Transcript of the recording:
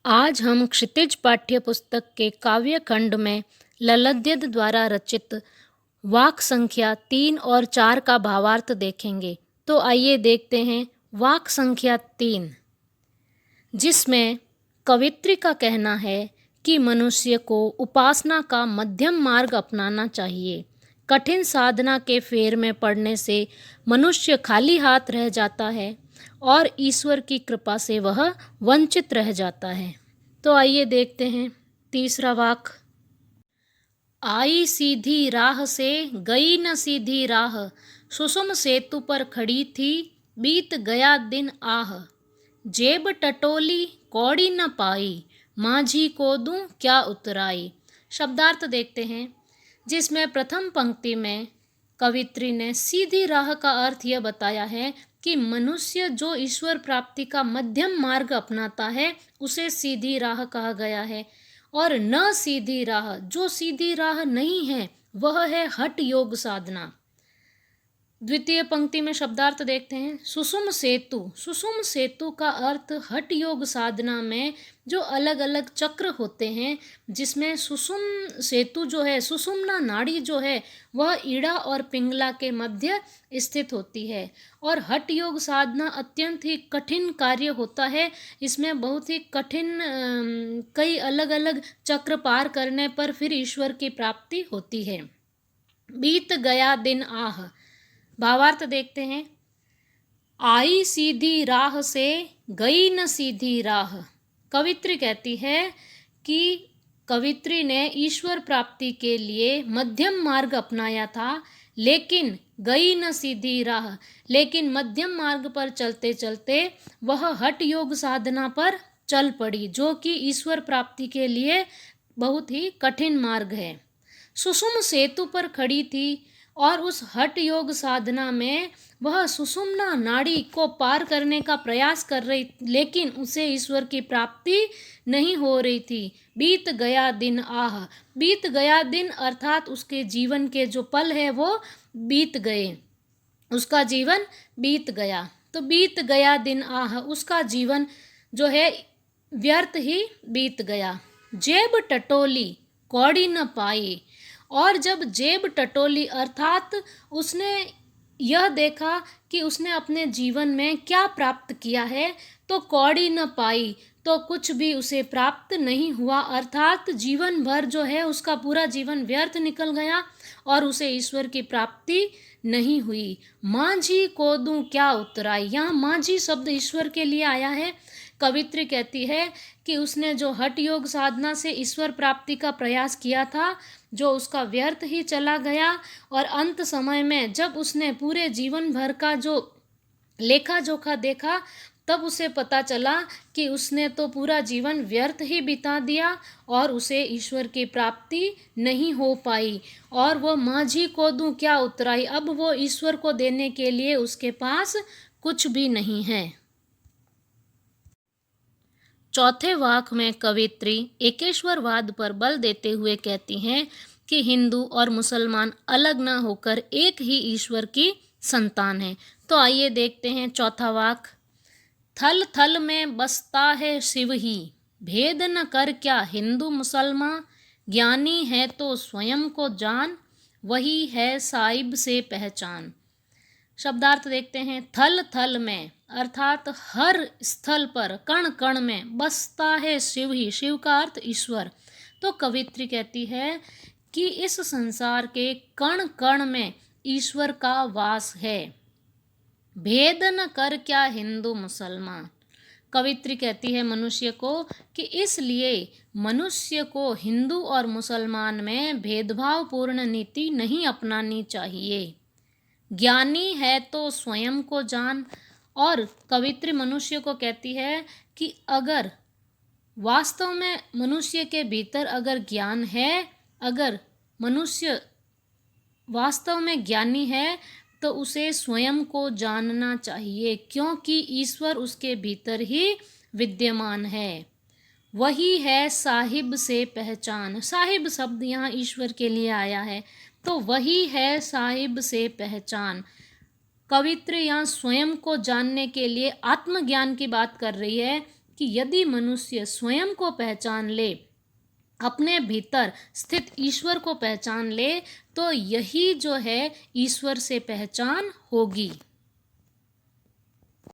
आज हम क्षितिज पाठ्य पुस्तक के काव्य खंड में ललद्यद द्वारा रचित वाक संख्या 3 और 4 का भावार्थ देखेंगे। तो आइए देखते हैं वाक संख्या 3, जिसमें कवित्री का कहना है कि मनुष्य को उपासना का मध्यम मार्ग अपनाना चाहिए। कठिन साधना के फेर में पड़ने से मनुष्य खाली हाथ रह जाता है और ईश्वर की कृपा से वह वंचित रह जाता है। तो आइए देखते हैं तीसरा वाक। आई सीधी राह से गई न सीधी राह, सुषुम सेतु पर खड़ी थी बीत गया दिन आह। जेब टटोली कौड़ी न पाई, माझी को दूं क्या उतराई। शब्दार्थ देखते हैं, जिसमें प्रथम पंक्ति में कवित्री ने सीधी राह का अर्थ यह बताया है कि मनुष्य जो ईश्वर प्राप्ति का मध्यम मार्ग अपनाता है उसे सीधी राह कहा गया है, और न सीधी राह, जो सीधी राह नहीं है वह है हठ योग साधना। द्वितीय पंक्ति में शब्दार्थ देखते हैं, सुषुम सेतु। सुषुम सेतु का अर्थ हठ योग साधना में जो अलग अलग चक्र होते हैं, जिसमें सुषुम सेतु जो है, सुषुम्ना नाड़ी जो है वह ईड़ा और पिंगला के मध्य स्थित होती है। और हठ योग साधना अत्यंत ही कठिन कार्य होता है। इसमें बहुत ही कठिन कई अलग अलग चक्र पार करने पर फिर ईश्वर की प्राप्ति होती है। बीत गया दिन आह, भावार्थ देखते हैं, आई सीधी राह से गई न सीधी राह। कवित्री कहती है कि कवित्री ने ईश्वर प्राप्ति के लिए मध्यम मार्ग अपनाया था, लेकिन गई न सीधी राह, लेकिन मध्यम मार्ग पर चलते चलते वह हठ योग साधना पर चल पड़ी, जो कि ईश्वर प्राप्ति के लिए बहुत ही कठिन मार्ग है। सुषुम सेतु पर खड़ी थी और उस हठ योग साधना में वह सुषुम्ना नाड़ी को पार करने का प्रयास कर रही, लेकिन उसे ईश्वर की प्राप्ति नहीं हो रही थी। बीत गया दिन आह, बीत गया दिन अर्थात उसके जीवन के जो पल है वो बीत गए, उसका जीवन बीत गया। तो बीत गया दिन आह, उसका जीवन जो है व्यर्थ ही बीत गया। जेब टटोली कौड़ी न पाई, और जब जेब टटोली अर्थात उसने यह देखा कि उसने अपने जीवन में क्या प्राप्त किया है, तो कौड़ी न पाई, तो कुछ भी उसे प्राप्त नहीं हुआ, अर्थात जीवन भर जो है उसका पूरा जीवन व्यर्थ निकल गया और उसे ईश्वर की प्राप्ति नहीं हुई। माझी को दूं क्या उतराई, यहाँ माझी शब्द ईश्वर के लिए आया है। कवित्री कहती है कि उसने जो हठ योग साधना से ईश्वर प्राप्ति का प्रयास किया था, जो उसका व्यर्थ ही चला गया, और अंत समय में जब उसने पूरे जीवन भर का जो लेखा जोखा देखा, तब उसे पता चला कि उसने तो पूरा जीवन व्यर्थ ही बिता दिया और उसे ईश्वर की प्राप्ति नहीं हो पाई, और वो माझी को दूं क्या उतराई, अब वो ईश्वर को देने के लिए उसके पास कुछ भी नहीं है। चौथे वाक में कवित्री एकेश्वरवाद पर बल देते हुए कहती हैं कि हिंदू और मुसलमान अलग न होकर एक ही ईश्वर की संतान है। तो आइए देखते हैं चौथा वाक। थल थल में बसता है शिव ही, भेद न कर क्या हिंदू मुसलमान, ज्ञानी है तो स्वयं को जान, वही है साहिब से पहचान। शब्दार्थ देखते हैं, थल थल में अर्थात हर स्थल पर, कण कण में बसता है शिव ही, शिव का अर्थ ईश्वर। तो कवित्री कहती है कि इस संसार के कण कण में ईश्वर का वास है। भेद न कर क्या हिंदू मुसलमान, कवित्री कहती है मनुष्य को कि इसलिए मनुष्य को हिंदू और मुसलमान में भेदभावपूर्ण नीति नहीं अपनानी चाहिए। ज्ञानी है तो स्वयं को जान, और कवित्री मनुष्य को कहती है कि अगर वास्तव में मनुष्य के भीतर अगर ज्ञान है, अगर मनुष्य वास्तव में ज्ञानी है, तो उसे स्वयं को जानना चाहिए, क्योंकि ईश्वर उसके भीतर ही विद्यमान है। वही है साहिब से पहचान, साहिब शब्द यहाँ ईश्वर के लिए आया है, तो वही है साहिब से पहचान। कवित्री यहाँ स्वयं को जानने के लिए आत्मज्ञान की बात कर रही है कि यदि मनुष्य स्वयं को पहचान ले, अपने भीतर स्थित ईश्वर को पहचान ले, तो यही जो है ईश्वर से पहचान होगी।